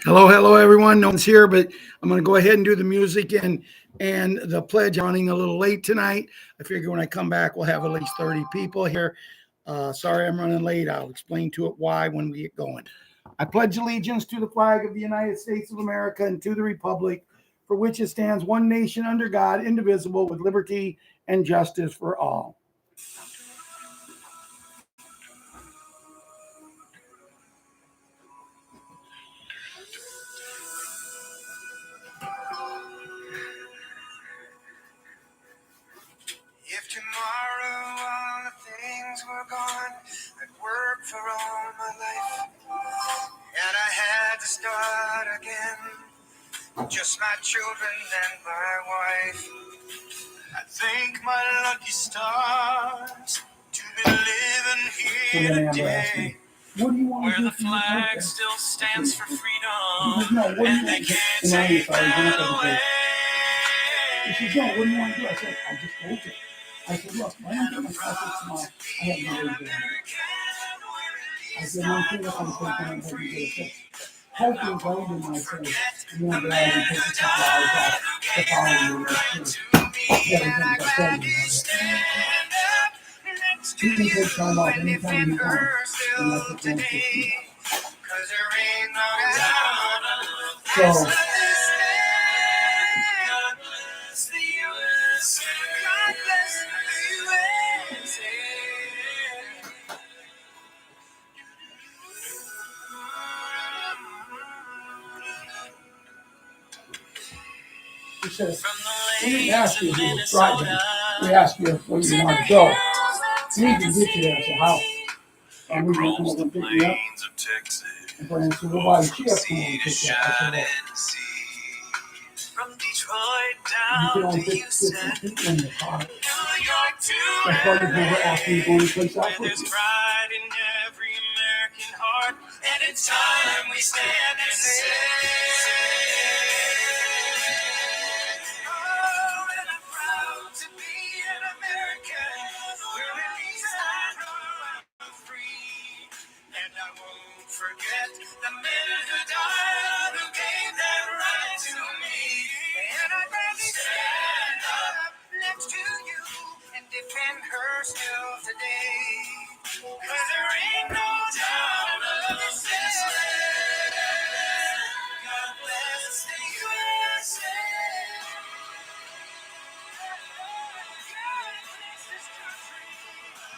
Hello, hello, everyone. No one's here, but I'm going to go ahead and do the music and the pledge. I'm running a little late tonight. I figure when I come back, we'll have at least 30 people here. Sorry, I'm running late. I'll explain to it why when we get going. I pledge allegiance to the flag of the United States of America and to the republic for which it stands, one nation under God, indivisible, with liberty and justice for all. If tomorrow all the things were gone, I'd work for all my life, and I had to start again, just my children and my wife. I thank my lucky stars to be living here today, where the flag still stands for freedom, and they can't take that away. She said, no, what do you want to do? I said, I just told you. I said, look, when I get my classic tomorrow, I have no way to do it. I said, one thing that I'm thinking I'm going to get it fixed. Hopefully, right in my face, you know, that I can take a couple hours off the following week. Everything's okay. You can take time off anytime you want. And that's what's going to take. So, he said, we didn't ask you if you were driving. We asked you where you wanted to go. We can get you there. I said, how? And we can come over and pick you up. And Brian said, well, why did she have to come over and pick you up? I said, well, you can only fit 50 people in the car. That's why you've never asked me to go anyplace else with you. And it's time we stand and say, oh, and I'm proud to be an American, where at least I know I'm free. And I won't forget the men who died, who gave that right to me. And I'd rather stand up next to you and defend her still today. 'Cause there ain't no doubt of this land. God bless the USA. God bless this country.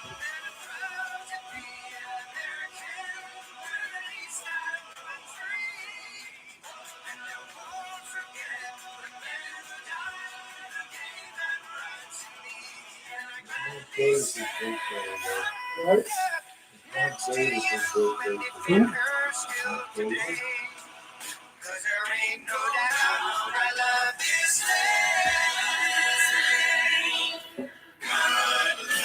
And I'm proud to be an American. Where at least I'm free. And I won't forget the men who died, who gave that right to me. And I Right? next to you and defend her still today. 'Cause there ain't no doubt I love this land. God bless.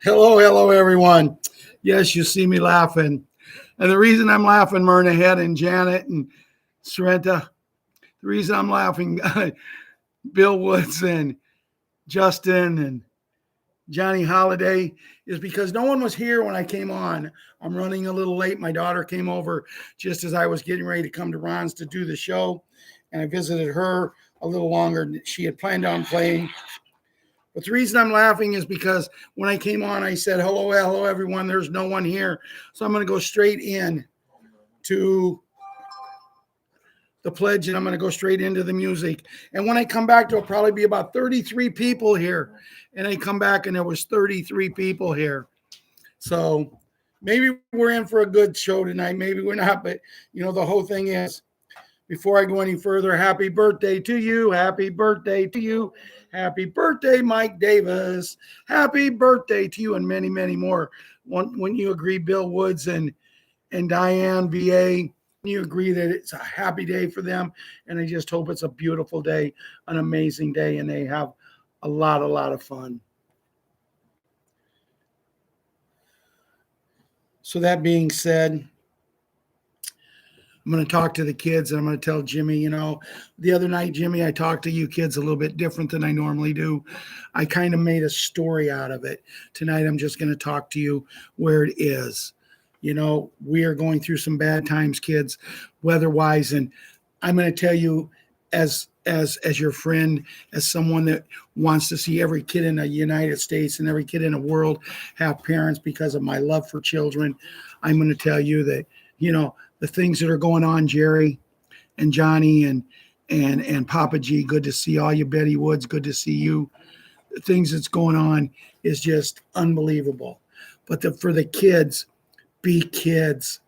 Hello, hello, everyone. Yes, you see me laughing. And the reason I'm laughing, Myrna Head and Janet and Sorrenta, the reason I'm laughing, Bill Woods and Justin and Johnny Holiday, is because no one was here when I came on. I'm running a little late. My daughter came over just as I was getting ready to come to Ron's to do the show. And I visited her a little longer than she had planned on playing. But the reason I'm laughing is because when I came on, I said, hello, hello, everyone. There's no one here. So I'm going to go straight in to the pledge, and I'm going to go straight into the music. And when I come back, there'll probably be about 33 people here. And I come back, and there was 33 people here. So maybe we're in for a good show tonight. Maybe we're not. But, you know, the whole thing is, before I go any further, happy birthday to you. Happy birthday to you. Happy birthday, Mike Davis. Happy birthday to you and many, many more. Wouldn't you agree, Bill Woods and Diane VA? You agree that it's a happy day for them? And I just hope it's a beautiful day, an amazing day, and they have a lot of fun. So that being said, I'm going to talk to the kids, and I'm going to tell Jimmy, the other night, Jimmy, I talked to you kids a little bit different than I normally do. I kind of made a story out of it. Tonight, I'm just going to talk to you where it is. We are going through some bad times, kids, weather-wise, and I'm going to tell you, as your friend, as someone that wants to see every kid in the United States and every kid in the world have parents because of my love for children, I'm going to tell you that, the things that are going on, Jerry and Johnny and Papa G, good to see all you, Betty Woods, good to see you. The things that's going on is just unbelievable. But for the kids, be kids.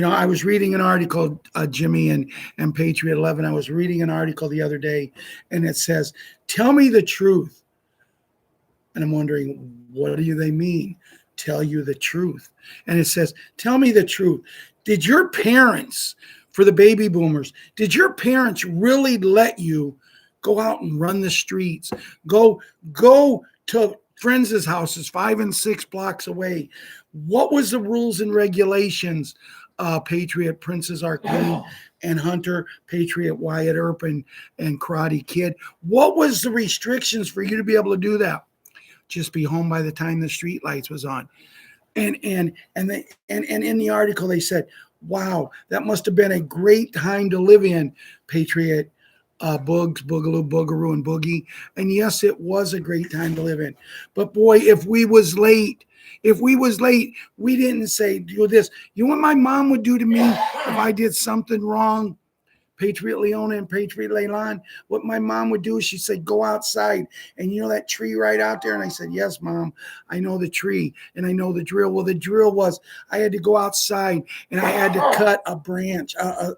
I was reading an article, Jimmy and Patriot 11. I was reading an article the other day, and it says, tell me the truth. And I'm wondering, what do they mean? Tell you the truth. And it says, tell me the truth. Did your parents, for the baby boomers, did your parents really let you go out and run the streets? Go to friends' houses 5 and 6 blocks away. What was the rules and regulations? Patriot Princess Arcane and Hunter, Patriot Wyatt Earp and Karate Kid. What was the restrictions for you to be able to do that? Just be home by the time the street lights was on. And in the article they said, wow, that must have been a great time to live in, Patriot Boogs, Boogaloo, Boogaroo, and Boogie. And yes, it was a great time to live in. But boy, if we was late, we didn't say, do this. You know what my mom would do to me if I did something wrong? Patriot Leona and Patriot Leilon, what my mom would do is she said, go outside. And you know that tree right out there? And I said, yes, Mom, I know the tree and I know the drill. Well, the drill was I had to go outside and I had to cut a branch, a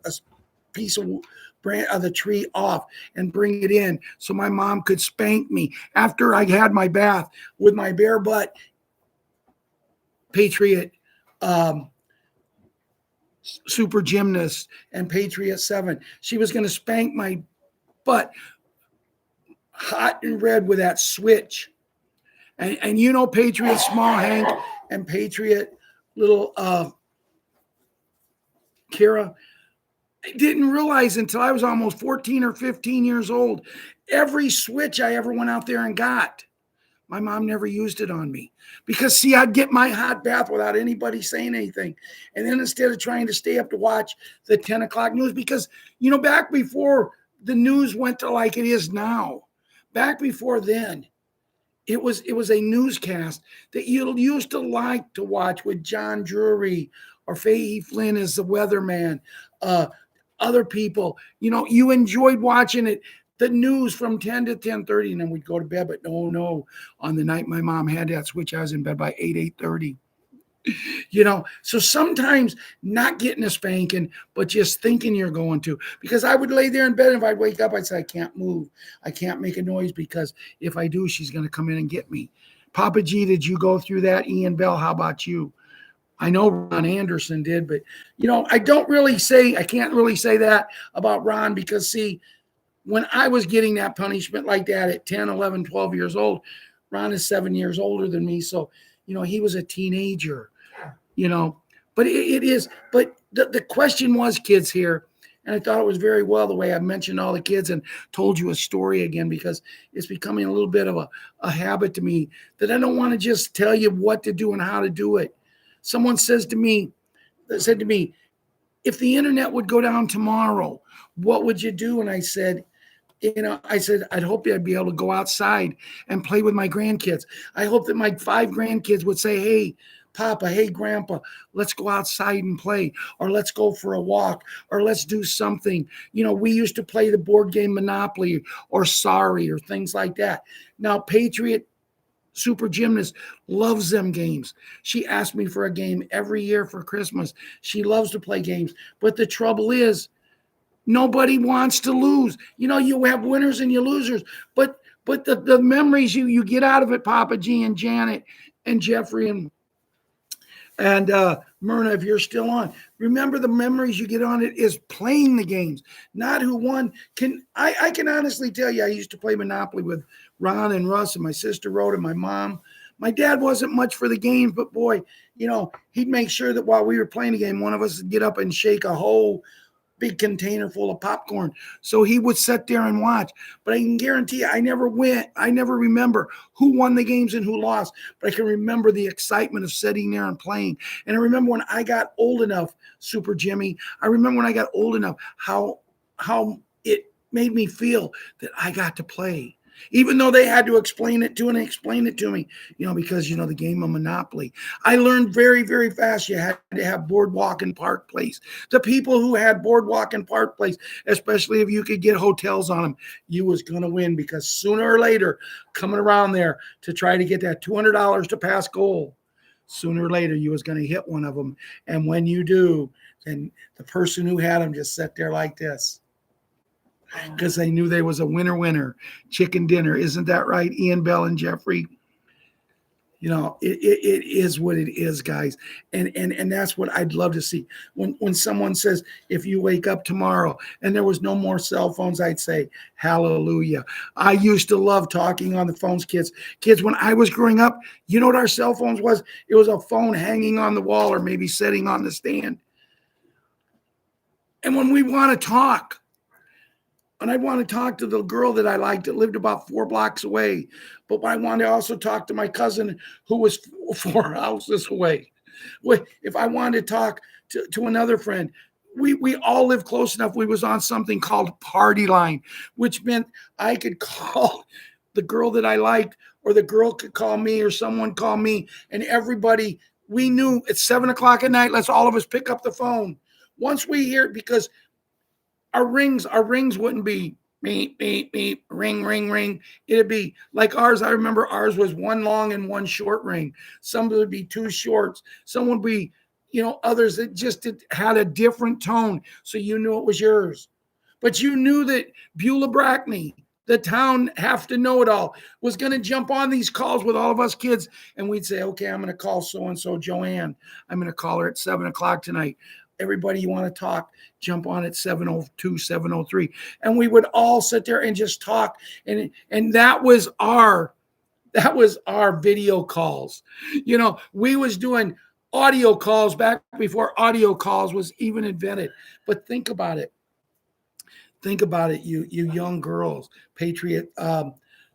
piece of branch of the tree off and bring it in so my mom could spank me after I had my bath with my bare butt Patriot super gymnast and Patriot 7. She was going to spank my butt hot and red with that switch. And Patriot Small Hank and Patriot little Kira, I didn't realize until I was almost 14 or 15 years old, every switch I ever went out there and got, my mom never used it on me because, see, I'd get my hot bath without anybody saying anything. And then instead of trying to stay up to watch the 10 o'clock news, because, back before the news went to like it is now, back before then, it was a newscast that you used to like to watch with John Drury or Fahey Flynn as the weatherman, other people. You enjoyed watching it. The news from 10 to 10:30, and then we'd go to bed. But no, on the night my mom had that switch, I was in bed by 8:30. So sometimes not getting a spanking, but just thinking you're going to. Because I would lay there in bed, and if I'd wake up, I'd say, I can't move. I can't make a noise because if I do, she's going to come in and get me. Papa G, did you go through that? Ian Bell, how about you? I know Ron Anderson did, but, I can't really say that about Ron because, see, when I was getting that punishment like that at 10, 11, 12 years old, Ron is 7 years older than me. So, he was a teenager, but it is. But the question was, kids here, and I thought it was very well the way I mentioned all the kids and told you a story again, because it's becoming a little bit of a habit to me that I don't want to just tell you what to do and how to do it. Someone said to me, if the internet would go down tomorrow, what would you do? And I said, I'd hope I'd be able to go outside and play with my grandkids. I hope that my 5 grandkids would say, hey, Papa, hey, Grandpa, let's go outside and play, or let's go for a walk, or let's do something. We used to play the board game Monopoly or Sorry or things like that. Now, Patriot Super Gymnast loves them games. She asks me for a game every year for Christmas. She loves to play games. But the trouble is, nobody wants to lose. You have winners and you losers. But the memories you get out of it, Papa G and Janet and Jeffrey and Myrna, if you're still on, remember the memories you get on it is playing the games, not who won. I can honestly tell you, I used to play Monopoly with Ron and Russ and my sister Rhoda and my mom. My dad wasn't much for the games, but boy, he'd make sure that while we were playing the game, one of us would get up and shake a hoe big container full of popcorn. So he would sit there and watch. But I can guarantee you, I never went. I never remember who won the games and who lost. But I can remember the excitement of sitting there and playing. And I remember when I got old enough, Super Jimmy, I remember when I got old enough how it made me feel that I got to play. Even though they had to explain it to me, because, the game of Monopoly. I learned very, very fast you had to have Boardwalk and Park Place. The people who had Boardwalk and Park Place, especially if you could get hotels on them, you was going to win, because sooner or later, coming around there to try to get that $200 to pass goal, sooner or later you was going to hit one of them. And when you do, then the person who had them just sat there like this, because they knew there was a winner chicken dinner. Isn't that right, Ian, Bell, and Jeffrey? It is what it is, guys. And that's what I'd love to see. When someone says, if you wake up tomorrow and there was no more cell phones, I'd say, hallelujah. I used to love talking on the phones, kids. Kids, when I was growing up, you know what our cell phones was? It was a phone hanging on the wall or maybe sitting on the stand. And when we want to talk, and I want to talk to the girl that I liked that lived about 4 blocks away. But I wanted to also talk to my cousin who was 4 houses away. If I wanted to talk to another friend, we all lived close enough. We was on something called Party Line, which meant I could call the girl that I liked, or the girl could call me, or someone call me. And everybody, we knew at 7 o'clock at night, let's all of us pick up the phone. Once we hear it, because our rings wouldn't be beep, beep, beep, ring, ring, ring. It'd be like ours. I remember ours was one long and one short ring. Some would be 2 shorts. Some would be, others that just had a different tone. So you knew it was yours. But you knew that Beulah Brackney, the town have to know it all, was going to jump on these calls with all of us kids. And we'd say, okay, I'm going to call so-and-so Joanne. I'm going to call her at 7 o'clock tonight. Everybody you want to talk, jump on at 7:02, 7:03. And we would all sit there and just talk. And that was our video calls. We was doing audio calls back before audio calls was even invented. But think about it. Think about it, you young girls, Patriot,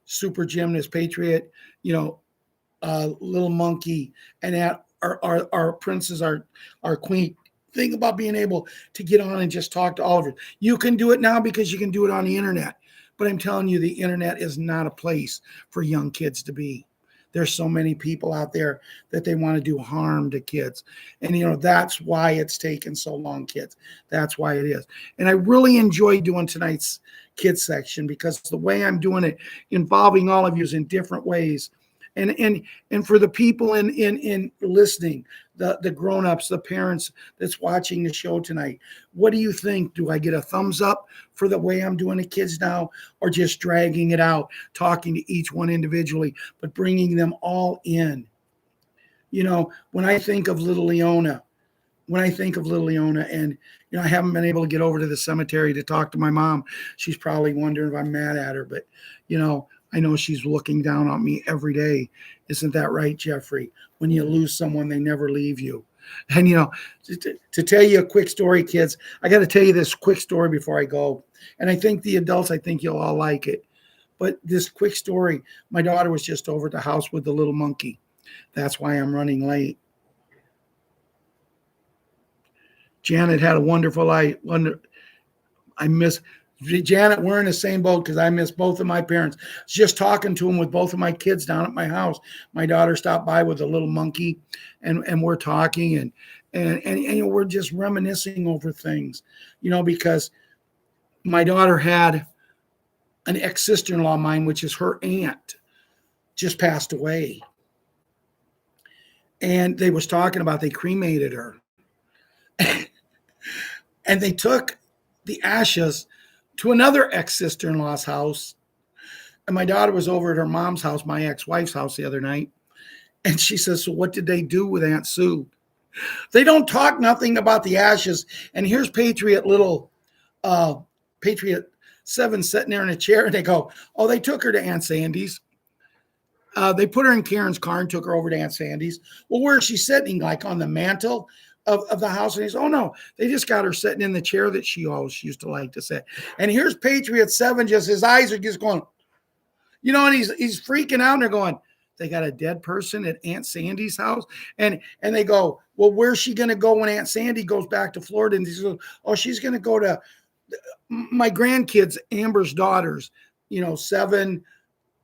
super gymnast, Patriot, little monkey, and that our princess, our queen. Think about being able to get on and just talk to all of it. You can do it now because you can do it on the internet. But I'm telling you, the internet is not a place for young kids to be. There's so many people out there that they want to do harm to kids. And, that's why it's taken so long, kids. That's why it is. And I really enjoy doing tonight's kids section, because the way I'm doing it, involving all of you in different ways. And for the people in listening, the grown-ups, the parents that's watching the show tonight, what do you think? Do I get a thumbs up for the way I'm doing the kids now, or just dragging it out, talking to each one individually, but bringing them all in? When I think of little Leona, and I haven't been able to get over to the cemetery to talk to my mom. She's probably wondering if I'm mad at her, but I know she's looking down on me every day. Isn't that right, Jeffrey? When you lose someone, they never leave you. And, to tell you a quick story, kids, I got to tell you this quick story before I go. And I think the adults, I think you'll all like it. But this quick story, my daughter was just over at the house with the little monkey. That's why I'm running late. Janet had a wonderful I miss Janet. We're in the same boat, because I miss both of my parents. Just talking to them with both of my kids down at my house. My daughter stopped by with a little monkey, and we're talking and we're just reminiscing over things, because my daughter had an ex-sister-in-law of mine, which is her aunt, just passed away. And they was talking about they cremated her. And they took the ashes to another ex-sister-in-law's house. And my daughter was over at her mom's house, my ex-wife's house, the other night. And she says, so what did they do with Aunt Sue? They don't talk nothing about the ashes. And here's Patriot 7 sitting there in a chair, and they go, oh, they took her to Aunt Sandy's. They put her in Karen's car and took her over to Aunt Sandy's. Well, where is she sitting? Like on the mantle? of the house. And he says, oh no, they just got her sitting in the chair that she always used to like to sit. And here's Patriot 7, just his eyes are just going, and he's freaking out, and they're going, they got a dead person at Aunt Sandy's house. And they go, well, where's she going to go when Aunt Sandy goes back to Florida? And he says, oh, she's going to go to my grandkids, Amber's daughters, 7,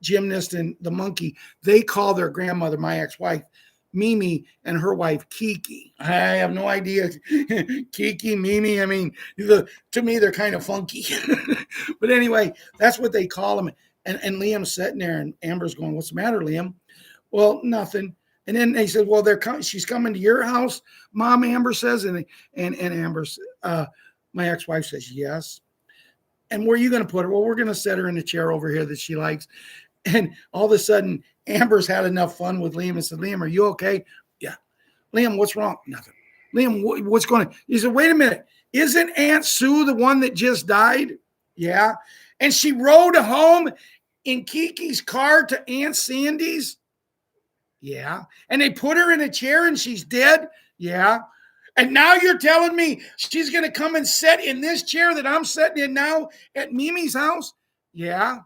Gymnast and the monkey. They call their grandmother, my ex-wife, Mimi, and her wife, Kiki. I have no idea. Kiki, Mimi, I mean, to me, they're kind of funky. But anyway, that's what they call them. And Liam's sitting there, and Amber's going, what's the matter, Liam? Well, nothing. And then they said, well, she's coming to your house, Mom, Amber says. And Amber's, my ex-wife says, yes. And where are you going to put her? Well, we're going to set her in the chair over here that she likes. And all of a sudden, Amber's had enough fun with Liam and said, Liam, are you okay? Yeah. Liam, what's wrong? Nothing. Liam, what's going on? He said, wait a minute. Isn't Aunt Sue the one that just died? Yeah. And she rode home in Kiki's car to Aunt Sandy's? Yeah. And they put her in a chair and she's dead? Yeah. And now you're telling me she's going to come and sit in this chair that I'm sitting in now at Mimi's house? Yeah.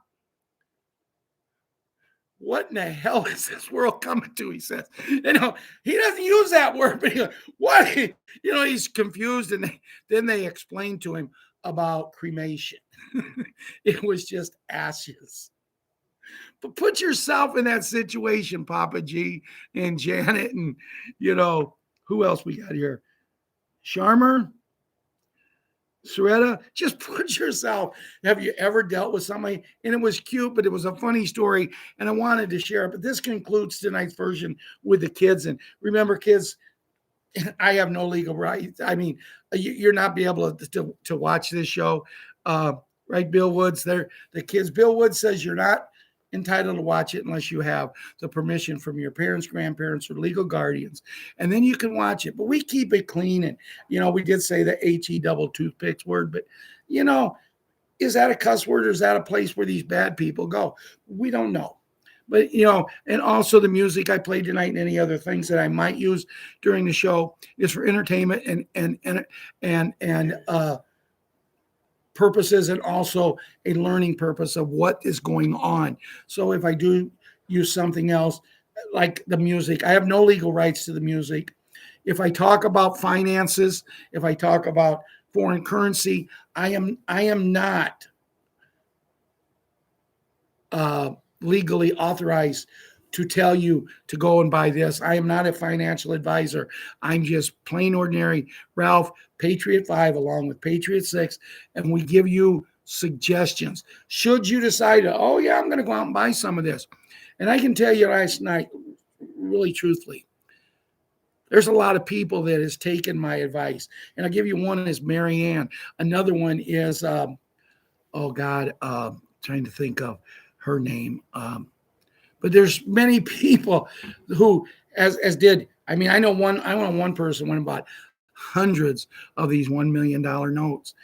What in the hell is this world coming to? He says, he doesn't use that word, but he's like, what? He's confused. And then they explained to him about cremation. It was just ashes. But put yourself in that situation, Papa G and Janet, and who else we got here? Sharmer, Soretta, just put yourself. Have you ever dealt with somebody? And it was cute, but it was a funny story, and I wanted to share it. But this concludes tonight's version with the kids. And remember, kids, I have no legal rights. I mean, you're not be able to watch this show, right? Bill Woods, the kids. Bill Woods says you're not entitled to watch it unless you have the permission from your parents, grandparents, or legal guardians, and then you can watch it. But we keep it clean, and we did say the HE double toothpicks word, but is that a cuss word, or is that a place where these bad people go? We don't know. But and also the music I played tonight and any other things that I might use during the show is for entertainment and purposes, and also a learning purpose of what is going on. So if I do use something else like the music, I have no legal rights to the music. If I talk about finances, if I talk about foreign currency, I am not legally authorized to tell you to go and buy this. I am not a financial advisor. I'm just plain ordinary Ralph, Patriot 5, along with Patriot 6, and we give you suggestions. Should you decide, oh yeah, I'm going to go out and buy some of this. And I can tell you last night, really truthfully, there's a lot of people that has taken my advice. And I'll give you one is Mary Ann. Another one is, trying to think of her name. But there's many people who, as did, I know one person went and bought hundreds of these $1 million notes.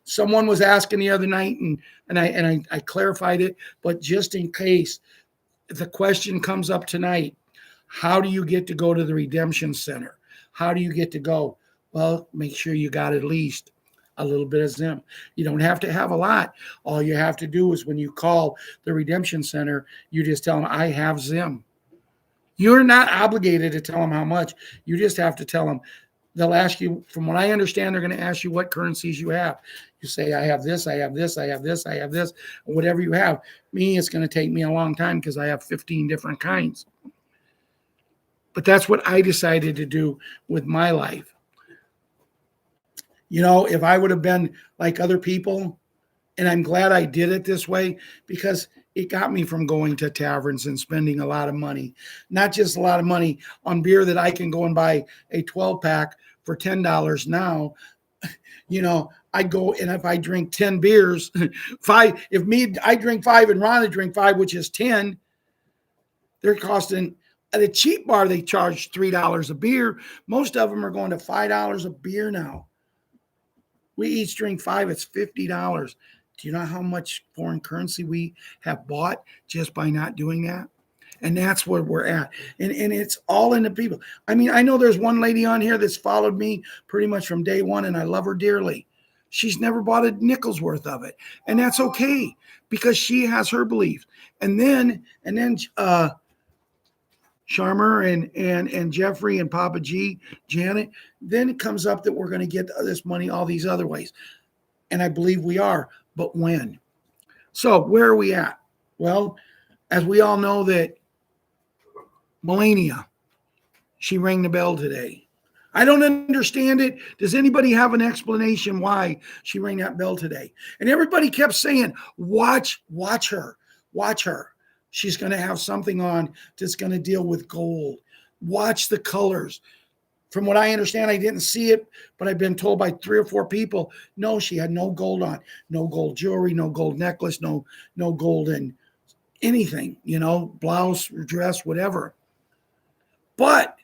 Someone was asking the other night, and I clarified it, but just in case the question comes up tonight, how do you get to go to the redemption center? How do you get to go? Well, make sure you got at least a little bit of Zim. You don't have to have a lot. All you have to do is when you call the redemption center, you just tell them, I have Zim. You're not obligated to tell them how much. You just have to tell them. They'll ask you, from what I understand, they're going to ask you what currencies you have. You say, I have this, I have this, I have this, I have this, whatever you have. Me, it's going to take me a long time because I have 15 different kinds. But that's what I decided to do with my life. If I would have been like other people, and I'm glad I did it this way, because it got me from going to taverns and spending a lot of money, not just a lot of money on beer that I can go and buy a 12-pack for $10 now. I'd go, and if I drink 10 beers, I drink 5 and Rhonda drink 5, which is 10, they're costing, at a cheap bar, they charge $3 a beer. Most of them are going to $5 a beer now. We each drink 5, it's $50. Do you know how much foreign currency we have bought just by not doing that? And that's where we're at. And it's all in the people. I mean, I know there's one lady on here that's followed me pretty much from day one, and I love her dearly. She's never bought a nickel's worth of it. And that's okay because she has her beliefs. And then Sharmer and Jeffrey and Papa G, Janet, then it comes up that we're going to get this money all these other ways. And I believe we are, but when? So where are we at? Well, as we all know that Melania, she rang the bell today. I don't understand it. Does anybody have an explanation why she rang that bell today? And everybody kept saying, watch her, watch her. She's going to have something on that's going to deal with gold. Watch the colors. From what I understand, I didn't see it, but I've been told by 3 or 4 people, no, she had no gold on, no gold jewelry, no gold necklace, no gold in anything, blouse, dress, whatever. But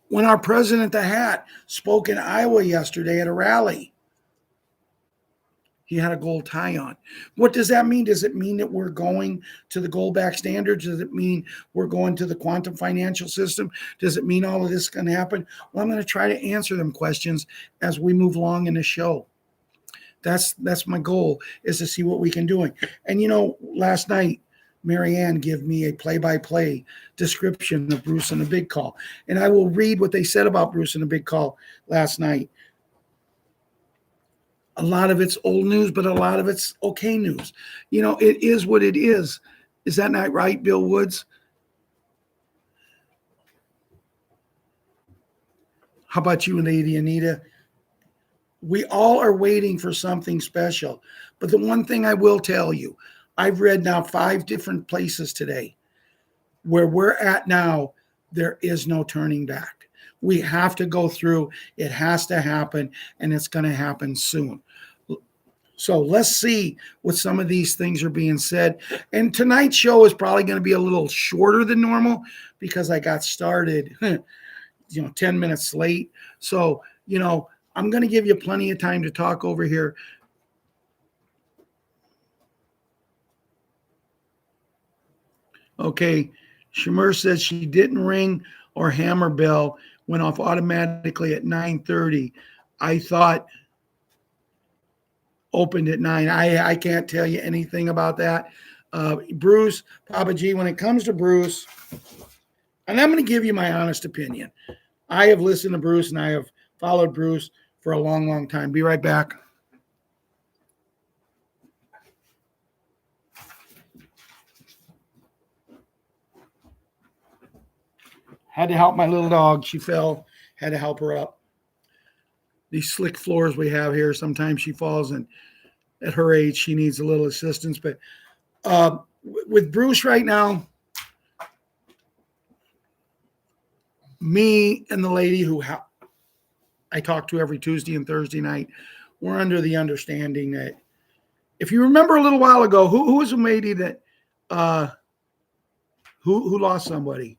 when our president, the Hat, spoke in Iowa yesterday at a rally, he had a gold tie on. What does that mean? Does it mean that we're going to the gold back standards? Does it mean we're going to the quantum financial system? Does it mean all of this is going to happen? Well, I'm going to try to answer them questions as we move along in the show. That's my goal, is to see what we can do. And last night, Marianne gave me a play-by-play description of Bruce and the Big Call. And I will read what they said about Bruce and the Big Call last night. A lot of it's old news, but a lot of it's okay news. It is what it is. Is that not right, Bill Woods? How about you, Lady Anita? We all are waiting for something special. But the one thing I will tell you, I've read now 5 different places today. Where we're at now, there is no turning back. We have to go through. It has to happen, and it's going to happen soon. So let's see what some of these things are being said. And tonight's show is probably going to be a little shorter than normal because I got started, 10 minutes late. So, I'm going to give you plenty of time to talk over here. Okay. Shamir says she didn't ring or hammer bell, went off automatically at 9:30. I thought opened at 9. I can't tell you anything about that. Bruce, Papa G, when it comes to Bruce, and I'm going to give you my honest opinion. I have listened to Bruce and I have followed Bruce for a long, long time. Be right back. Had to help my little dog. She fell. Had to help her up. These slick floors we have here, sometimes she falls, and at her age, she needs a little assistance. But with Bruce right now, me and the lady who I talk to every Tuesday and Thursday night, we're under the understanding that if you remember a little while ago, who was a lady that who lost somebody?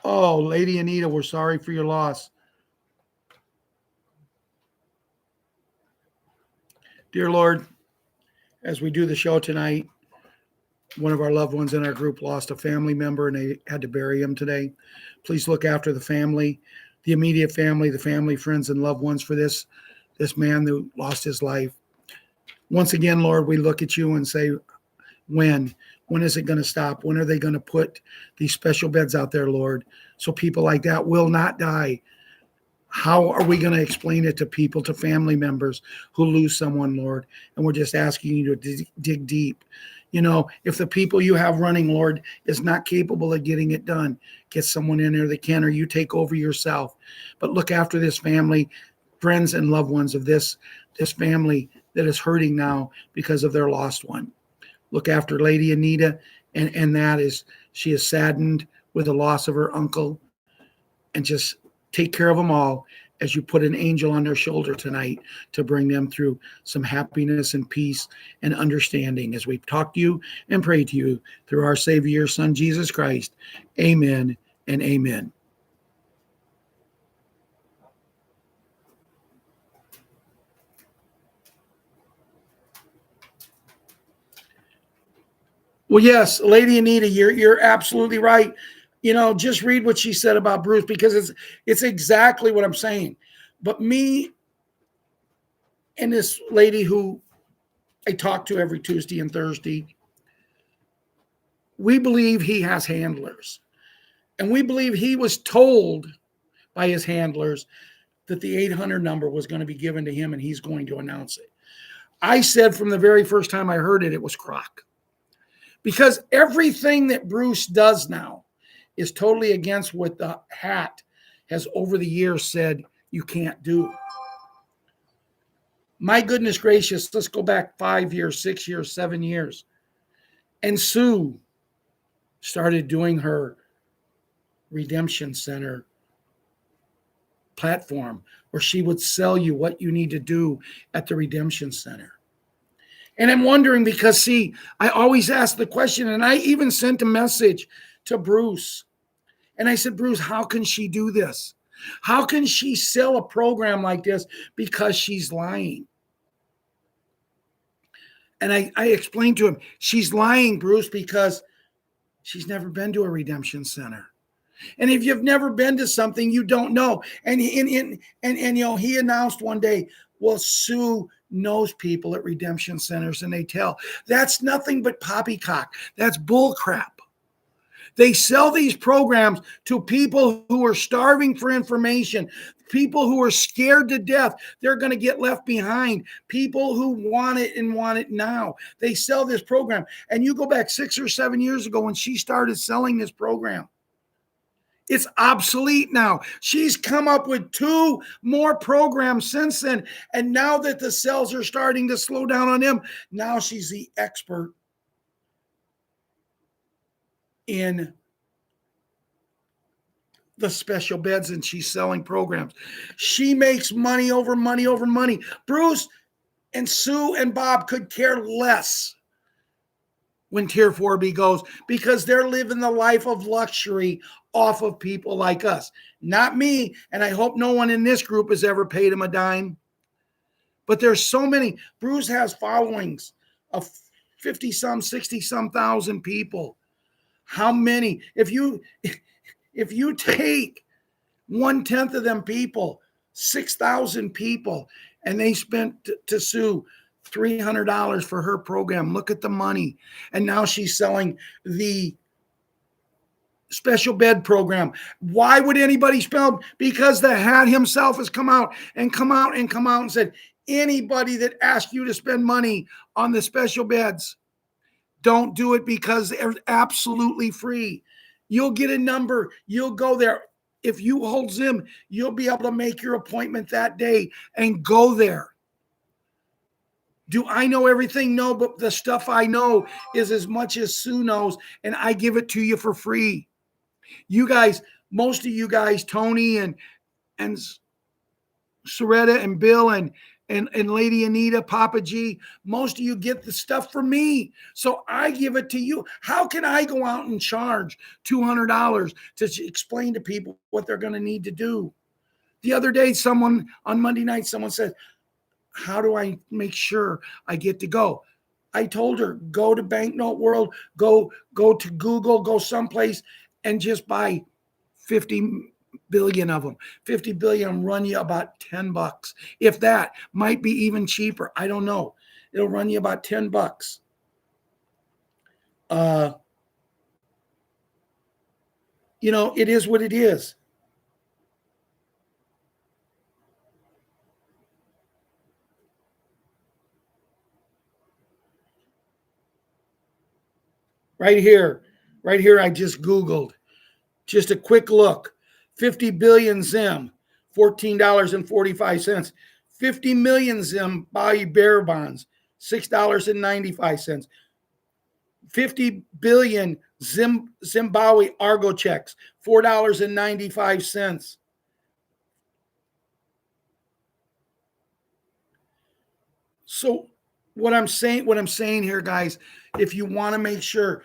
Oh, Lady Anita, we're sorry for your loss. Dear Lord, as we do the show tonight, one of our loved ones in our group lost a family member and they had to bury him today. Please look after the family, the immediate family, the family, friends, and loved ones for this man who lost his life. Once again, Lord, we look at you and say, when is it going to stop? When are they going to put these special beds out there, Lord, so people like that will not die? How are we going to explain it to people, to family members who lose someone, Lord? And we're just asking you to dig deep. If the people you have running, Lord, is not capable of getting it done, get someone in there that can, or you take over yourself. But look after this family, friends and loved ones of this family that is hurting now because of their lost one. Look after Lady Anita, and that is, she is saddened with the loss of her uncle, and just take care of them all as you put an angel on their shoulder tonight to bring them through some happiness and peace and understanding as we talk to you and pray to you through our Savior, Son, Jesus Christ. Amen and amen. Well, yes, Lady Anita, you're absolutely right. Just read what she said about Bruce, because it's exactly what I'm saying. But me and this lady who I talk to every Tuesday and Thursday, we believe he has handlers. And we believe he was told by his handlers that the 800 number was going to be given to him and he's going to announce it. I said from the very first time I heard it, it was crock. Because everything that Bruce does now is totally against what the hat has over the years said you can't do. My goodness gracious, let's go back 5 years, 6 years, 7 years. And Sue started doing her redemption center platform where she would sell you what you need to do at the redemption center. And I'm wondering because, see, I always ask the question, and I even sent a message to Bruce. And I said, Bruce, how can she do this? How can she sell a program like this? Because she's lying. And I explained to him, she's lying, Bruce, because she's never been to a redemption center. And if you've never been to something, you don't know. And he announced one day, well, Sue knows people at redemption centers, and they tell. That's nothing but poppycock. That's bull crap. They sell these programs to people who are starving for information, people who are scared to death they're going to get left behind, people who want it and want it now. They sell this program. And you go back 6 or 7 years ago when she started selling this program. It's obsolete now. She's come up with 2 more programs since then. And now that the sales are starting to slow down on them, now she's the expert in the special beds, and she's selling programs. She makes money over money over money. Bruce and Sue and Bob could care less when Tier 4B goes, because they're living the life of luxury off of people like us. Not me, and I hope no one in this group has ever paid him a dime. But there's so many. Bruce has followings of 50-some, 60-some thousand people. How many? If you take 1/10 of them people, 6,000 people, and they spent to Sue $300 for her program. Look at the money. And now she's selling the special bed program. Why would anybody spell? Because the hat himself has come out and said, anybody that asks you to spend money on the special beds, don't do it, because they're absolutely free. You'll get a number. You'll go there. If you hold Zim, you'll be able to make your appointment that day and go there. Do I know everything? No, but the stuff I know is as much as Sue knows, and I give it to you for free. You guys, most of you guys, Tony and Soretta and Bill and Lady Anita, Papa G, most of you get the stuff from me. So I give it to you. How can I go out and charge $200 to explain to people what they're going to need to do? The other day, on Monday night, someone said, how do I make sure I get to go? I told her, go to Banknote World, go to Google, go someplace and just buy 50 billion of them. 50 billion run you about $10. If that, might be even cheaper. I don't know. It'll run you about $10. It is what it is. Right here, I just Googled. Just a quick look. 50 billion Zim, $14.45. 50 million Zim Bobby Bear bonds, $6.95. 50 billion Zimbabwe Argo checks, $4.95. So what I'm saying here, guys, if you want to make sure,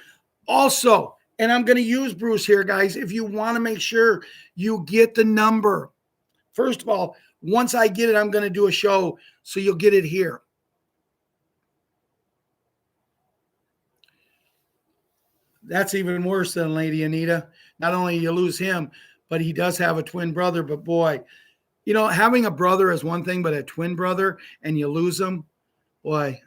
also, and I'm going to use Bruce here, guys, if you want to make sure you get the number, first of all, once I get it, I'm going to do a show, so you'll get it here. That's even worse than Lady Anita. Not only you lose him, but he does have a twin brother. But boy, having a brother is one thing, but a twin brother and you lose him, boy.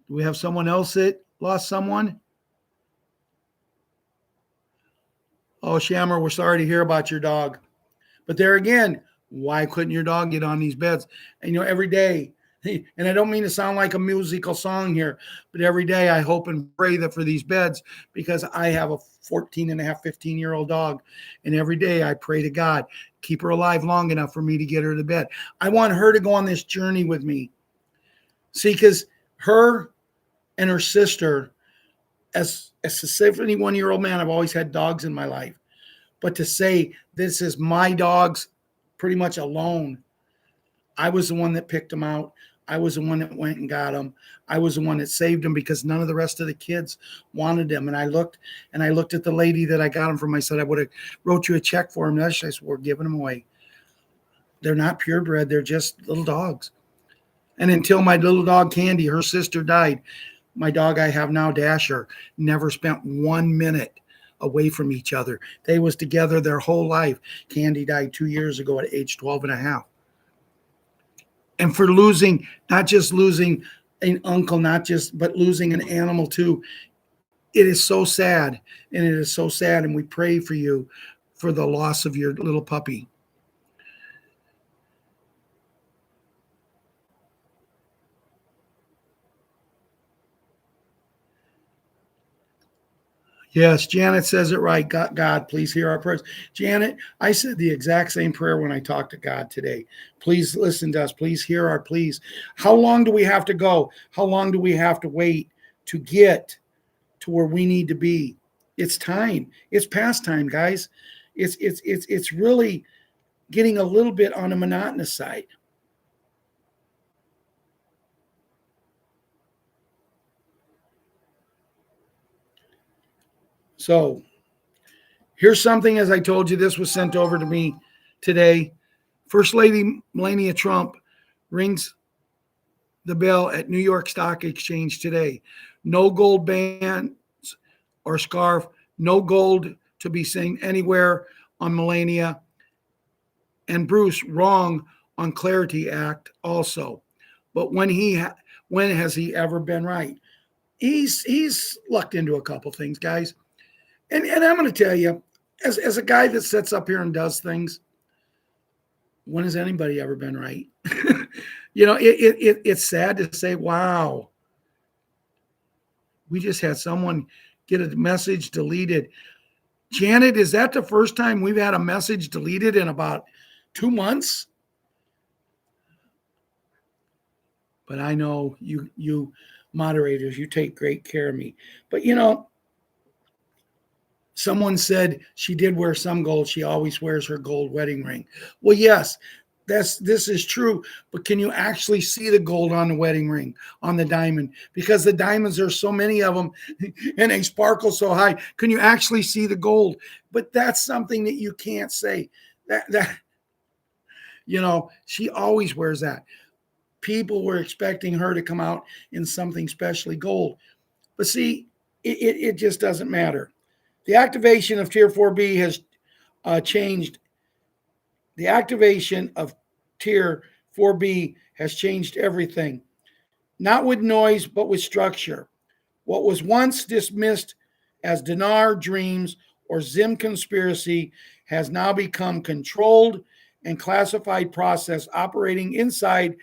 Do we have someone else that lost someone? Oh, Shammer, we're sorry to hear about your dog. But there again, why couldn't your dog get on these beds? And every day, and I don't mean to sound like a musical song here, but every day I hope and pray that for these beds, because I have a 14 and a half, 15-year-old dog. And every day I pray to God, keep her alive long enough for me to get her to bed. I want her to go on this journey with me. See, because her and her sister, as a 71-year-old man, I've always had dogs in my life. But to say this is my dogs pretty much alone, I was the one that picked them out. I was the one that went and got them. I was the one that saved them because none of the rest of the kids wanted them. And I looked at the lady that I got them from. I said, I would have wrote you a check for them. I said, we're giving them away. They're not purebred. They're just little dogs. And until my little dog Candy, her sister, died, my dog I have now, Dasher, never spent 1 minute away from each other. They was together their whole life. Candy died 2 years ago at age 12 and a half. And for losing, not just losing an uncle, but losing an animal too, it is so sad. And it is so sad. And we pray for you for the loss of your little puppy. Yes, Janet says it right. God, please hear our prayers. Janet, I said the exact same prayer when I talked to God today. Please listen to us. Please hear our pleas. How long do we have to go? How long do we have to wait to get to where we need to be? It's time. It's past time, guys. It's really getting a little bit on the monotonous side. So here's something, as I told you, this was sent over to me today. First Lady Melania Trump rings the bell at New York Stock Exchange today. No gold bands or scarf, no gold to be seen anywhere on Melania. And Bruce, wrong on Clarity Act also. But when has he ever been right? He's lucked into a couple things, guys. And I'm going to tell you, as a guy that sits up here and does things, when has anybody ever been right? It's sad to say, wow, we just had someone get a message deleted. Janet, is that the first time we've had a message deleted in about 2 months? But I know you moderators, you take great care of me. But someone said she did wear some gold. She always wears her gold wedding ring. Well, yes, this is true. But can you actually see the gold on the wedding ring, on the diamond? Because the diamonds, there's so many of them and they sparkle so high. Can you actually see the gold? But that's something that you can't say. That she always wears that. People were expecting her to come out in something specially gold. But see, it just doesn't matter. The activation of Tier 4B has changed. The activation of Tier 4B has changed everything. Not with noise, but with structure. What was once dismissed as dinar dreams or Zim conspiracy has now become controlled and classified process operating inside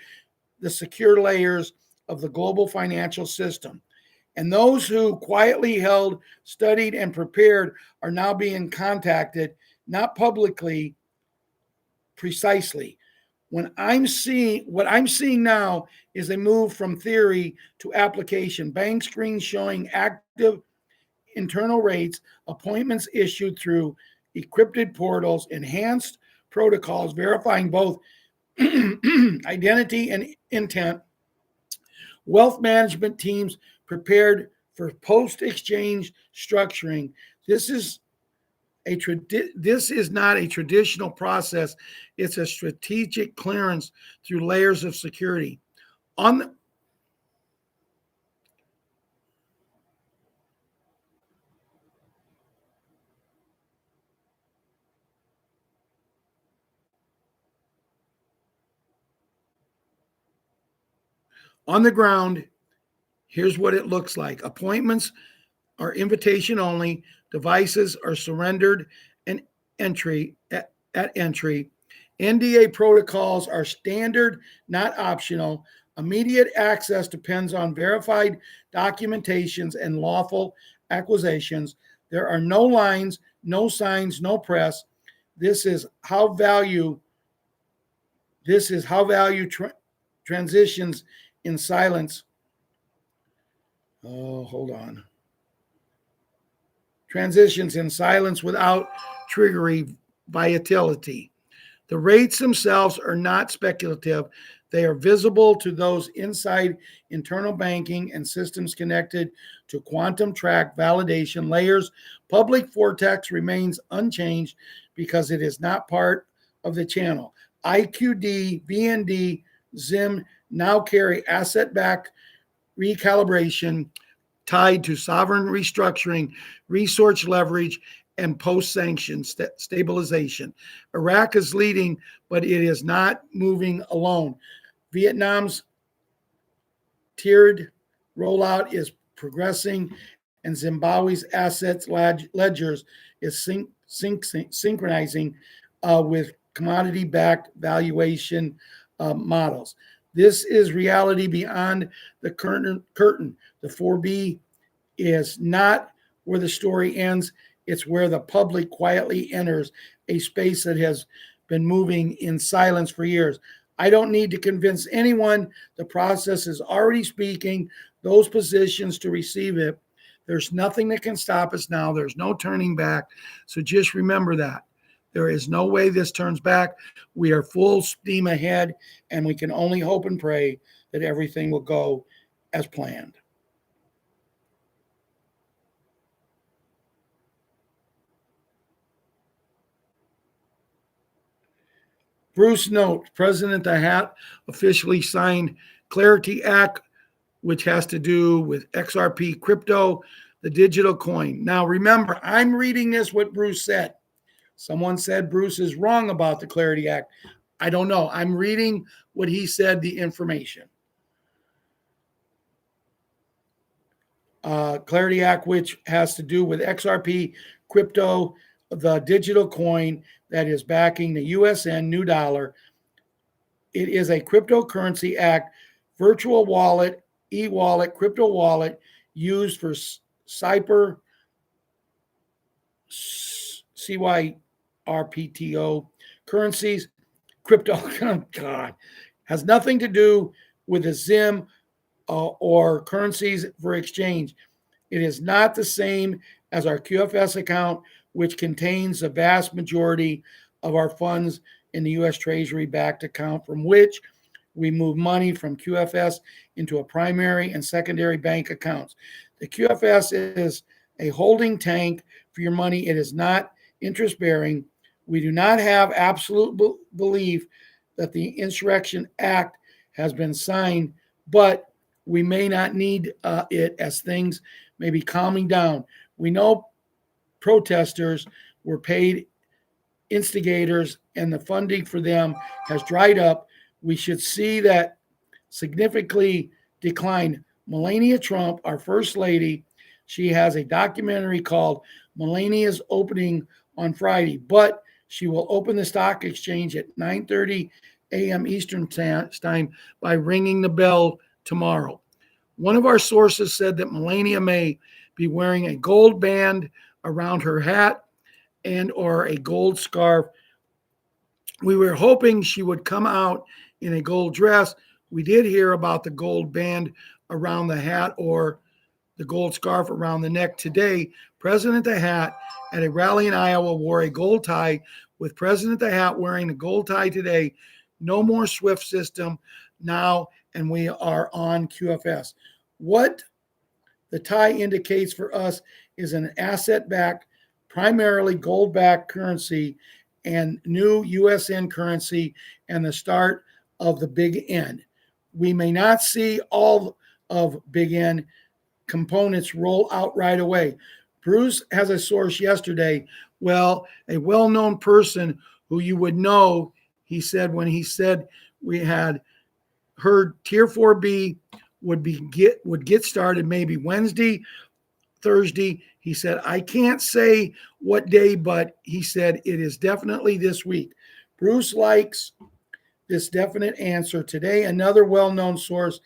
the secure layers of the global financial system. And those who quietly held, studied, and prepared are now being contacted, not publicly, precisely. What I'm seeing now is a move from theory to application. Bank screens showing active internal rates, appointments issued through encrypted portals, enhanced protocols verifying both identity and intent, wealth management teams prepared for post-exchange structuring. This is not a traditional process. It's a strategic clearance through layers of security. On the ground, here's what it looks like. Appointments are invitation only. Devices are surrendered and entry at entry. NDA protocols are standard, not optional. Immediate access depends on verified documentations and lawful acquisitions. There are no lines, no signs, no press. This is how value. Transitions in silence. Oh, hold on. Transitions in silence without triggering volatility. The rates themselves are not speculative. They are visible to those inside internal banking and systems connected to quantum track validation layers. Public Vortex remains unchanged because it is not part of the channel. IQD, VND, ZIM now carry asset-backed recalibration tied to sovereign restructuring, resource leverage, and post-sanction stabilization. Iraq is leading, but it is not moving alone. Vietnam's tiered rollout is progressing, and Zimbabwe's assets ledgers is synchronizing with commodity-backed valuation models. This is reality beyond the curtain. The 4B is not where the story ends. It's where the public quietly enters a space that has been moving in silence for years. I don't need to convince anyone. The process is already speaking those positions to receive it. There's nothing that can stop us now. There's no turning back. So just remember that. There is no way this turns back. We are full steam ahead, and we can only hope and pray that everything will go as planned. Bruce note, President DeHatt officially signed Clarity Act, which has to do with XRP crypto, the digital coin. Now, remember, I'm reading this what Bruce said. Someone said Bruce is wrong about the Clarity Act. I don't know. I'm reading what he said, the information. Clarity Act, which has to do with XRP crypto, the digital coin that is backing the USN new dollar. It is a cryptocurrency act, virtual wallet, e-wallet, crypto wallet used for cyber CYRPTO currencies. Crypto, God, has nothing to do with the ZIM or currencies for exchange. It is not the same as our QFS account, which contains the vast majority of our funds in the U.S. Treasury backed account, from which we move money from QFS into a primary and secondary bank accounts. The QFS is a holding tank for your money. It is not interest bearing. We do not have absolute belief that the Insurrection Act has been signed, but we may not need it as things may be calming down. We know protesters were paid instigators, and the funding for them has dried up. We should see that significantly decline. Melania Trump, our first lady, she has a documentary called Melania's Opening on Friday, but she will open the stock exchange at 9:30 a.m. Eastern time by ringing the bell tomorrow. One of our sources said that Melania may be wearing a gold band around her hat and or a gold scarf. We were hoping she would come out in a gold dress. We did hear about the gold band around the hat or the gold scarf around the neck today. President DeHatt at a rally in Iowa wore a gold tie. With President DeHatt wearing the gold tie today, no more SWIFT system now, and we are on QFS. What the tie indicates for us is an asset-backed, primarily gold-backed currency and new USN currency and the start of the big N. we may not see all of Big N components roll out right away. Bruce has a source yesterday. Well, a well-known person who you would know, he said when he said we had heard Tier 4B would get started maybe Wednesday, Thursday. He said, I can't say what day, but he said it is definitely this week. Bruce likes this definite answer today. Another well-known source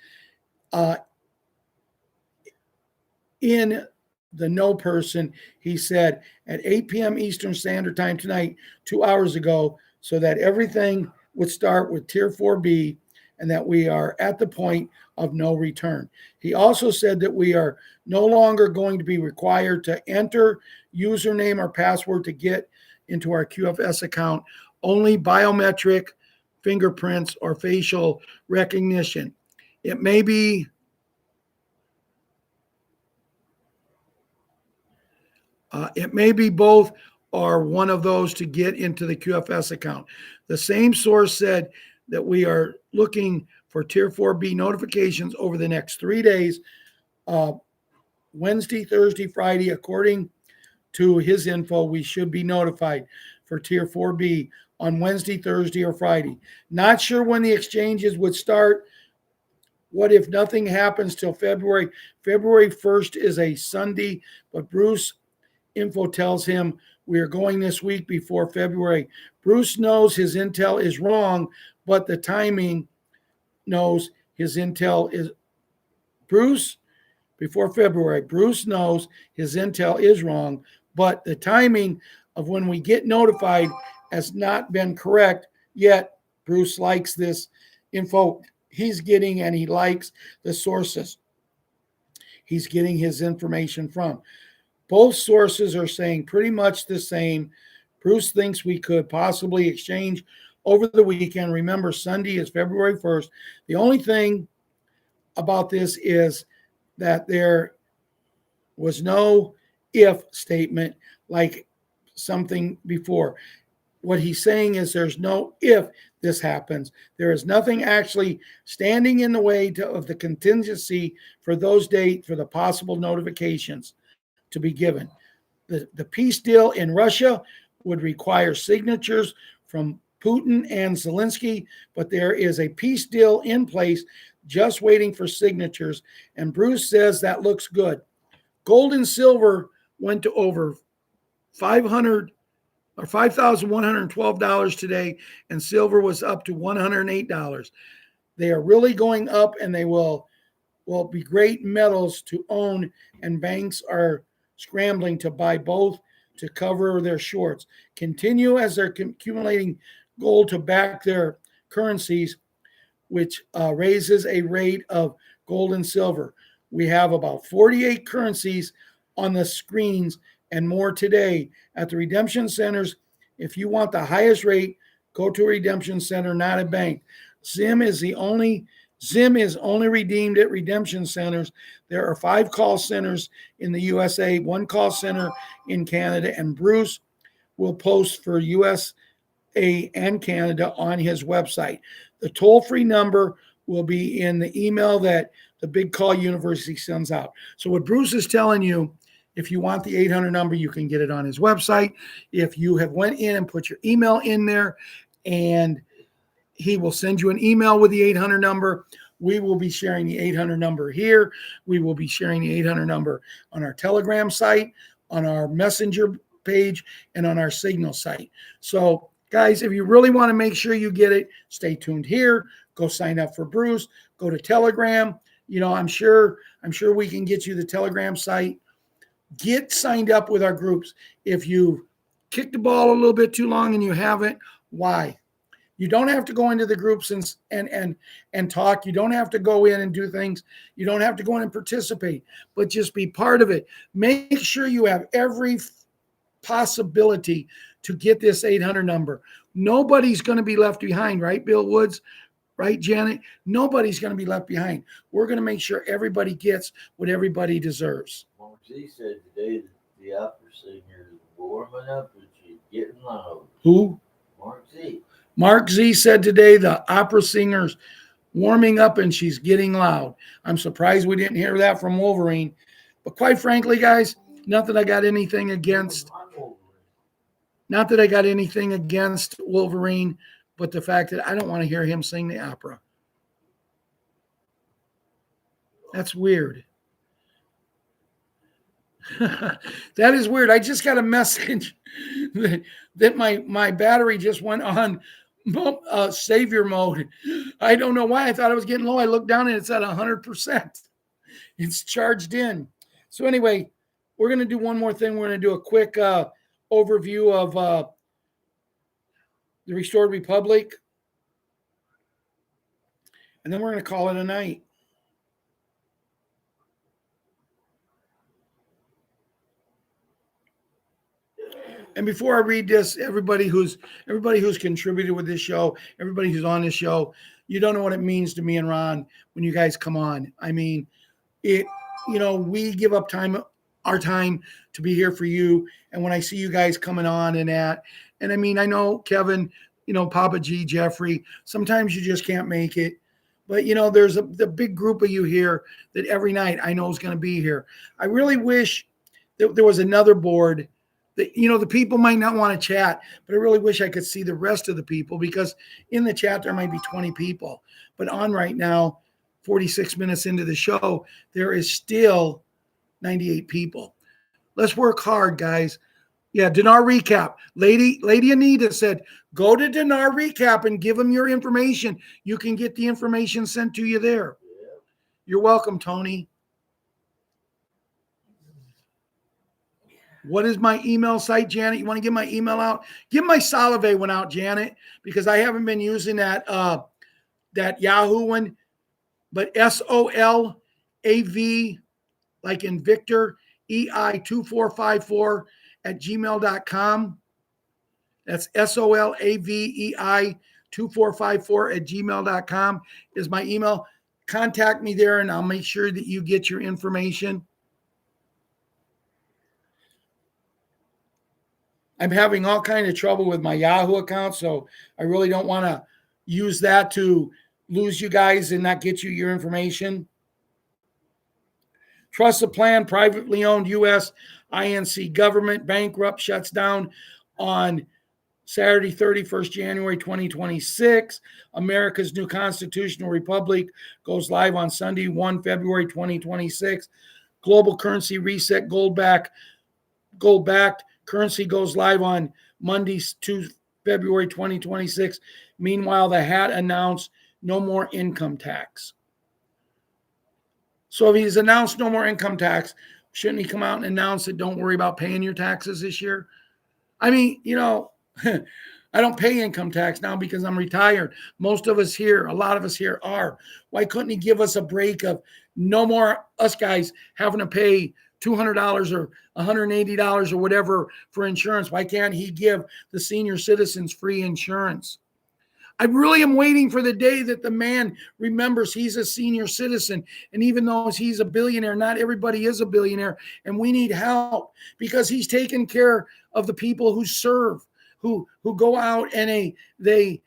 in the no person, he said at 8 p.m. Eastern Standard Time tonight, 2 hours ago, so that everything would start with Tier 4B and that we are at the point of no return. He also said that we are no longer going to be required to enter username or password to get into our QFS account, only biometric fingerprints or facial recognition. It may be both or one of those to get into the QFS account. The same source said that we are looking for Tier 4B notifications over the next 3 days, Wednesday, Thursday, Friday. According to his info, we should be notified for Tier 4B on Wednesday, Thursday, or Friday. Not sure when the exchanges would start. What if nothing happens till February? February 1st is a Sunday, but Bruce info tells him we are going this week before February. Bruce knows his intel is wrong, but the timing knows his intel is Bruce before February. Bruce knows his intel is wrong, but the timing of when we get notified has not been correct yet. Bruce likes this info he's getting, and he likes the sources he's getting his information from. Both sources are saying pretty much the same. Bruce thinks we could possibly exchange over the weekend. Remember, Sunday is February 1st. The only thing about this is that there was no if statement like something before. What he's saying is there's no if this happens. There is nothing actually standing in the way of the contingency for those dates for the possible notifications to be given. The peace deal in Russia would require signatures from Putin and Zelensky, but there is a peace deal in place just waiting for signatures, and Bruce says that looks good. Gold and silver went to over $5,112 today, and silver was up to $108. They are really going up, and they will be great metals to own, and banks are scrambling to buy both to cover their shorts. Continue as they're accumulating gold to back their currencies, which raises a rate of gold and silver. We have about 48 currencies on the screens and more today at the redemption centers. If you want the highest rate, go to a redemption center, not a bank. Zim is only redeemed at redemption centers. There are 5 call centers in the USA, 1 call center in Canada, and Bruce will post for USA and Canada on his website. The toll-free number will be in the email that the Big Call University sends out. So what Bruce is telling you, if you want the 800 number, you can get it on his website. If you have went in and put your email in there, and he will send you an email with the 800 number. We will be sharing the 800 number here. We will be sharing the 800 number on our Telegram site, on our Messenger page, and on our Signal site. So, guys, if you really want to make sure you get it, stay tuned here. Go sign up for Bruce. Go to Telegram. I'm sure we can get you the Telegram site. Get signed up with our groups. If you kicked the ball a little bit too long and you haven't, why? You don't have to go into the groups and talk. You don't have to go in and do things. You don't have to go in and participate, but just be part of it. Make sure you have every possibility to get this 800 number. Nobody's going to be left behind, right, Bill Woods? Right, Janet? Nobody's going to be left behind. We're going to make sure everybody gets what everybody deserves. Mark Z said today that the opera singer is warming up and she's getting loud. Who? Mark Z. Mark Z said today the opera singers warming up and she's getting loud. I'm surprised we didn't hear that from Wolverine. But quite frankly, guys, not that I got anything against Wolverine, but the fact that I don't want to hear him sing the opera. That's weird. That is weird. I just got a message that my battery just went on savior mode. I don't know why. I thought it was getting low. I looked down and it's at 100%. It's charged in. So anyway, we're going to do one more thing. We're going to do a quick overview of the Restored Republic. And then we're going to call it a night. And before I read this, everybody who's contributed with this show, everybody who's on this show, you don't know what it means to me and Ron when you guys come on. I mean, we give up our time to be here for you. And when I see you guys coming on and I mean, I know Kevin, Papa G, Jeffrey, sometimes you just can't make it. But, there's the big group of you here that every night I know is going to be here. I really wish that there was another board that, the people might not want to chat, but I really wish I could see the rest of the people, because in the chat there might be 20 people. But on right now, 46 minutes into the show, there is still 98 people. Let's work hard, guys. Yeah, Dinar Recap. Lady Anita said, go to Dinar Recap and give them your information. You can get the information sent to you there. You're welcome, Tony. What is my email site, Janet? You want to give my email out? Give my Solave one out, Janet, because I haven't been using that Yahoo one. But SOLAV, like in Victor, EI2454 at gmail.com. That's SOLAVEI2454 at gmail.com is my email. Contact me there and I'll make sure that you get your information. I'm having all kind of trouble with my Yahoo account, so I really don't want to use that to lose you guys and not get you your information. Trust the plan, privately owned U.S. INC government, bankrupt, shuts down on Saturday, 31st January 2026. America's new constitutional republic goes live on Sunday, 1 February 2026. Global currency reset, gold-backed currency goes live on Monday, 2 February 2026. Meanwhile, the hat announced no more income tax. So if he's announced no more income tax, shouldn't he come out and announce that don't worry about paying your taxes this year? I mean, I don't pay income tax now because I'm retired. Most of us here, a lot of us here are. Why couldn't he give us a break of no more us guys having to pay $200 or $180 or whatever for insurance? Why can't he give the senior citizens free insurance? I really am waiting for the day that the man remembers he's a senior citizen. And even though he's a billionaire, not everybody is a billionaire. And we need help because he's taking care of the people who serve, who go out and they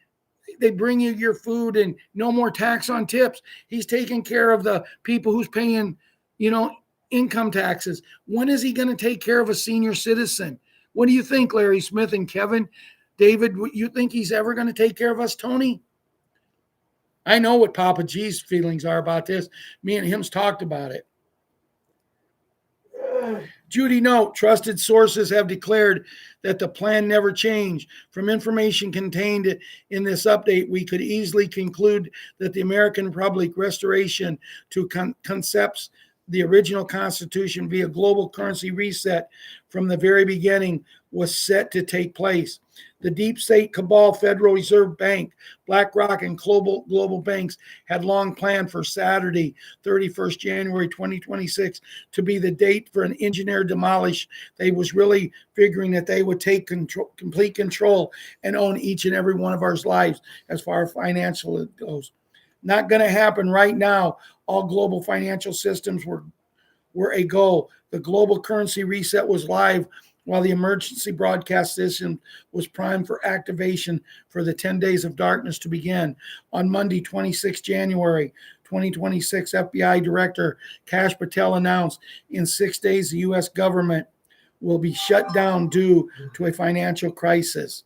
bring you your food and no more tax on tips. He's taking care of the people who's paying, income taxes. When is he going to take care of a senior citizen? What do you think, Larry Smith and Kevin? David, you think he's ever going to take care of us, Tony? I know what Papa G's feelings are about this. Me and him's talked about it. Judy note, trusted sources have declared that the plan never changed. From information contained in this update, we could easily conclude that the American Republic restoration to concepts the original Constitution via global currency reset from the very beginning was set to take place. The deep state cabal, Federal Reserve Bank, BlackRock, and global banks had long planned for Saturday, 31st January 2026 to be the date for an engineered demolish. They was really figuring that they would take complete control and own each and every one of our lives as far as financial goes. Not going to happen right now. All global financial systems were a goal. The global currency reset was live while the emergency broadcast system was primed for activation for the 10 days of darkness to begin. On Monday, 26 January 2026, FBI Director Kash Patel announced in 6 days the U.S. government will be shut down due to a financial crisis.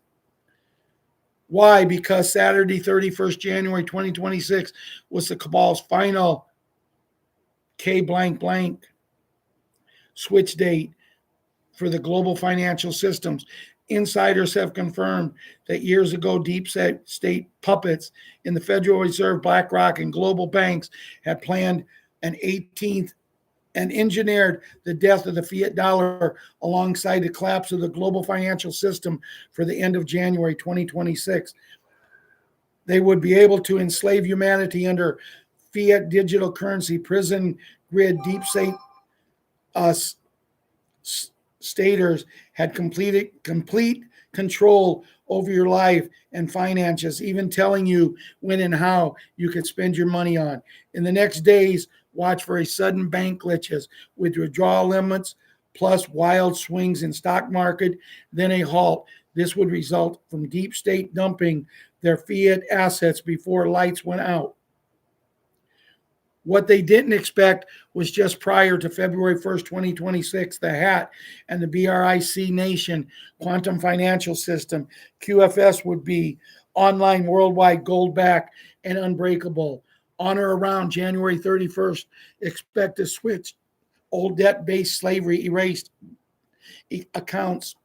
Why? Because Saturday, 31st January 2026 was the CABOL's final K blank blank switch date for the global financial systems. Insiders have confirmed that years ago, deep state puppets in the Federal Reserve, BlackRock, and global banks had planned an 18th and engineered the death of the fiat dollar alongside the collapse of the global financial system for the end of January 2026. They would be able to enslave humanity under fiat digital currency, prison grid, deep state staters had complete control over your life and finances, even telling you when and how you could spend your money on. In the next days, watch for a sudden bank glitches with withdrawal limits plus wild swings in stock market, then a halt. This would result from deep state dumping their fiat assets before lights went out. What they didn't expect was just prior to February 1st, 2026, the HAT and the BRIC Nation Quantum Financial System, QFS, would be online, worldwide, gold backed, and unbreakable. On or around January 31st, expect to switch old debt-based slavery, erased accounts,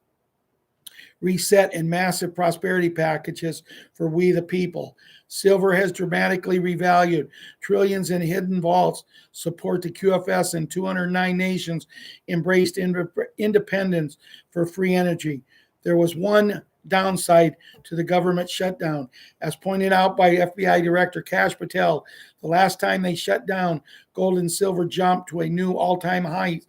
reset, and massive prosperity packages for we the people. Silver has dramatically revalued. Trillions in hidden vaults support the QFS, and 209 nations embraced independence for free energy. There was one downside to the government shutdown. As pointed out by FBI Director Kash Patel, the last time they shut down, gold and silver jumped to a new all-time highs.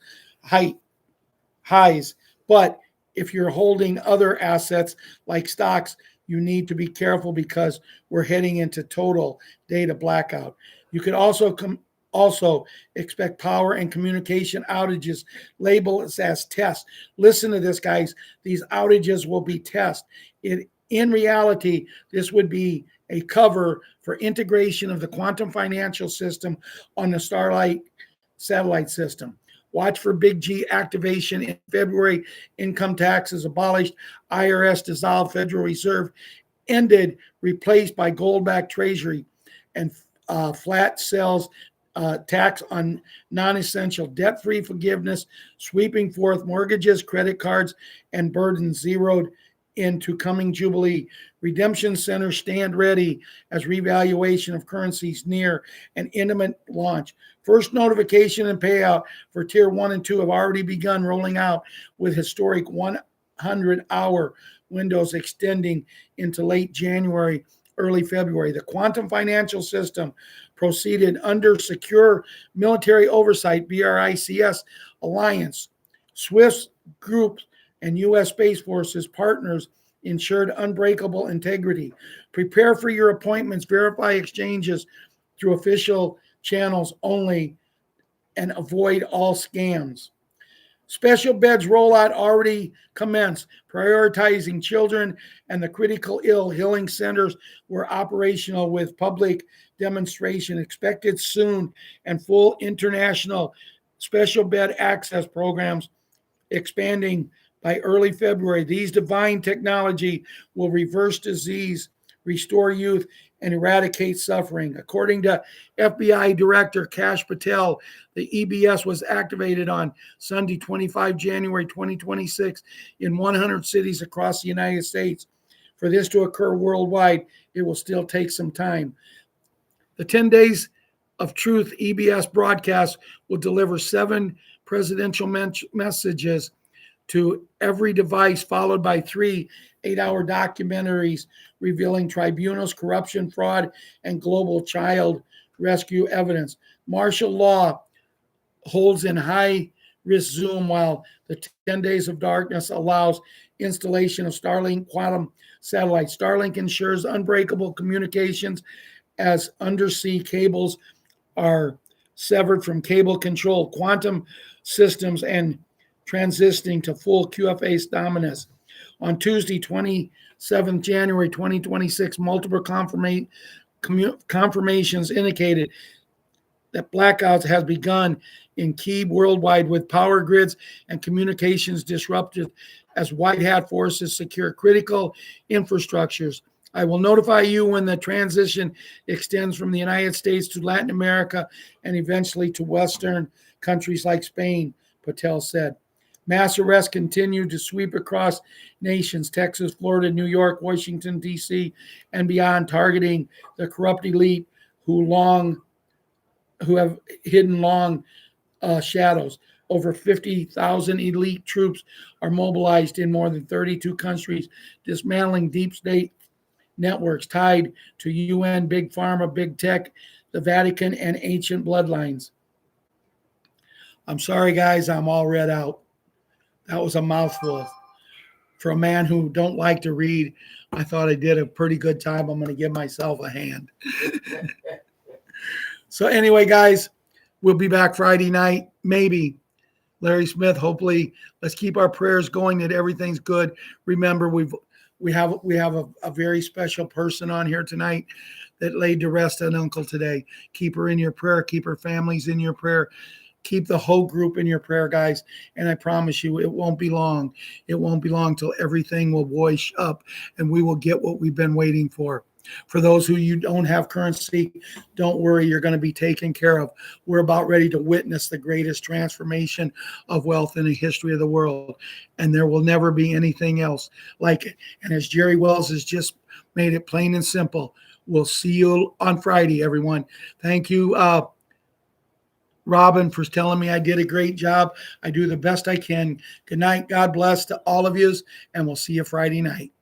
But if you're holding other assets like stocks, you need to be careful because we're heading into total data blackout. You could also expect power and communication outages labeled as tests. Listen to this, guys. These outages will be tests. In reality, this would be a cover for integration of the quantum financial system on the Starlight satellite system. Watch for Big G activation in February. Income taxes abolished. IRS dissolved. Federal Reserve ended, replaced by gold-backed treasury, and flat sales tax on non-essential, debt-free forgiveness, sweeping forth mortgages, credit cards, and burdens zeroed into coming Jubilee. Redemption centers stand ready as revaluation of currencies near an imminent launch. First notification and payout for Tier 1 and 2 have already begun rolling out, with historic 100-hour windows extending into late January, early February. The quantum financial system proceeded under secure military oversight, BRICS alliance. Swift groups and U.S. Space Forces partners ensured unbreakable integrity. Prepare for your appointments, verify exchanges through official channels only, and avoid all scams. Special beds rollout already commenced, prioritizing children and the critical ill. Healing centers were operational with public demonstration expected soon, and full international special bed access programs expanding by early February. These divine technology will reverse disease, restore youth, and eradicate suffering. According to FBI Director Kash Patel, the EBS was activated on Sunday, 25 January 2026 in 100 cities across the United States. For this to occur worldwide, it will still take some time. The 10 Days of Truth EBS broadcast will deliver 7 presidential messages to every device, followed by 3 8-hour documentaries revealing tribunals, corruption, fraud, and global child rescue evidence. Martial law holds in high risk Zoom, while the 10 Days of Darkness allows installation of Starlink quantum satellites. Starlink ensures unbreakable communications as undersea cables are severed from cable control. Quantum systems and transitioning to full QFA dominance. On Tuesday, 27th January 2026, multiple confirmations indicated that blackouts has begun in key worldwide, with power grids and communications disrupted as white hat forces secure critical infrastructures. I will notify you when the transition extends from the United States to Latin America and eventually to Western countries like Spain, Patel said. Mass arrests continue to sweep across nations, Texas, Florida, New York, Washington, D.C., and beyond, targeting the corrupt elite who have hidden long shadows. Over 50,000 elite troops are mobilized in more than 32 countries, dismantling deep state networks tied to UN, Big Pharma, Big Tech, the Vatican, and ancient bloodlines. I'm sorry, guys, I'm all read out. That was a mouthful. For a man who don't like to read, I thought I did a pretty good job. I'm going to give myself a hand. So anyway, guys, we'll be back Friday night, maybe. Larry Smith, hopefully. Let's keep our prayers going that everything's good. Remember, we have a very special person on here tonight that laid to rest an uncle today. Keep her in your prayer. Keep her families in your prayer. Keep the whole group in your prayer, guys. And I promise you, it won't be long. It won't be long till everything will wash up and we will get what we've been waiting for. For those who you don't have currency, don't worry, you're going to be taken care of. We're about ready to witness the greatest transformation of wealth in the history of the world. And there will never be anything else like it. And as Jerry Wells has just made it plain and simple, we'll see you on Friday, everyone. Thank you, Robin, for telling me I did a great job. I do the best I can. Good night. God bless to all of you, and we'll see you Friday night.